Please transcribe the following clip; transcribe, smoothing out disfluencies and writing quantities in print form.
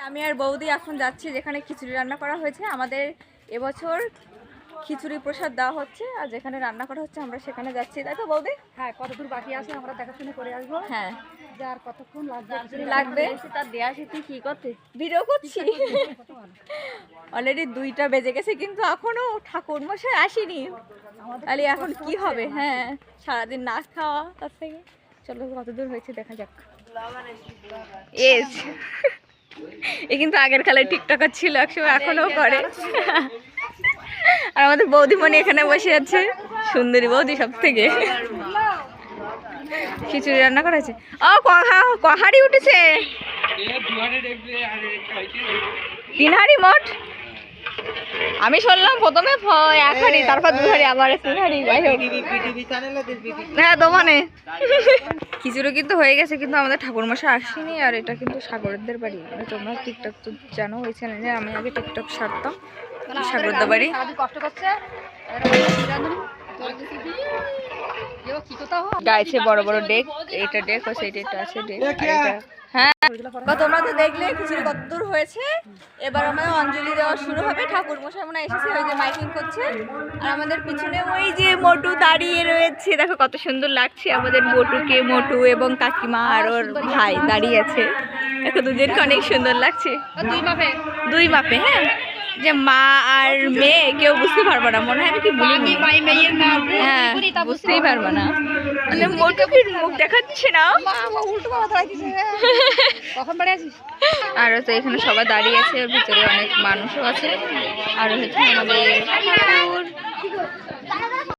আমি আর বৌদি এখন যাচ্ছি যেখানে খিচুড়ি রান্না করা হয়েছে। আমাদের এবছর খিচুড়ি প্রসাদ দেওয়া হচ্ছে, আর যেখানে রান্না করা হচ্ছে আমরা সেখানে যাচ্ছি, তাই তো বৌদি? হ্যাঁ, কতদূর বাকি আছে আমরা দেখাশোনা করে আসবো। হ্যাঁ, যার কতক্ষণ লাগবে তার দেয়া শিখি কি করতে ভিডিও করছি। অলরেডি 2টা বেজে গেছে কিন্তু এখনো ঠাকুর মশাই আসেনি। তাহলে এখন কি হবে? হ্যাঁ, সারাদিন না খাওয়া, তার থেকে চলো কতদূর হয়েছে দেখা যাক। এ কিন্তু আগের কালের টিকটকার ছিল, একসময় এখনো করে। আর আমাদের বৌদিমণি এখানে বসে আছে, সুন্দরী বৌদি সব থেকে। খিচুড়ি রান্না করেছে। ও কহাড়ি উঠেছে, 3 হাঁড়ি মোট। আমি শুনলাম প্রথমে 1 হাঁড়ি, তারপর 2 হাঁড়ি, আবার 3 হাঁড়ি। হ্যাঁ দোকানে খিচুড়ি কিন্তু হয়ে গেছে, কিন্তু আমাদের ঠাকুরমশাই আসেনি। আর এটা কিন্তু সাগরদের বাড়ি। তোমরা টিকটক তো জানো, ওই চ্যানেলে আমি আগে টিকটক সারতাম। সাগরদের বাড়ি কষ্ট করছে গাইছে বড় বড় ডেক, এইটা ডেক ও সেইটা আছে ডেক। হ্যাঁ, তোমরা তো দেখলে খিচুড়ি কতদূর হয়েছে। এবার আমাদের অঞ্জলি দেওয়া শুরু হবে। ঠাকুর মশাই মনে এসেছে, ওই যে মাইকিং করছে। আর আমাদের পিছনে ওই যে মোটু দাঁড়িয়ে রয়েছে, দেখো কত সুন্দর লাগছে আমাদের মোটুকে। মোটু এবং কাকিমা আর ওর ভাই দাঁড়িয়ে আছে, দেখো দুজনকে অনেক সুন্দর লাগছে। 2 মাপে। হ্যাঁ, যে মা আর মেয়ে কেউ বুঝতে পারবে না, মনে হয় আমি কি বলি। হ্যাঁ, বুঝতেই পারবে না, মানে মোটুকির মুখ দেখাচ্ছে না। কখন বাড়ি আছিস? আর তো এখানে সবাই দাঁড়িয়ে আছে, ভিতরে অনেক মানুষও আছে। আর হচ্ছে আমাদের ঠাকুর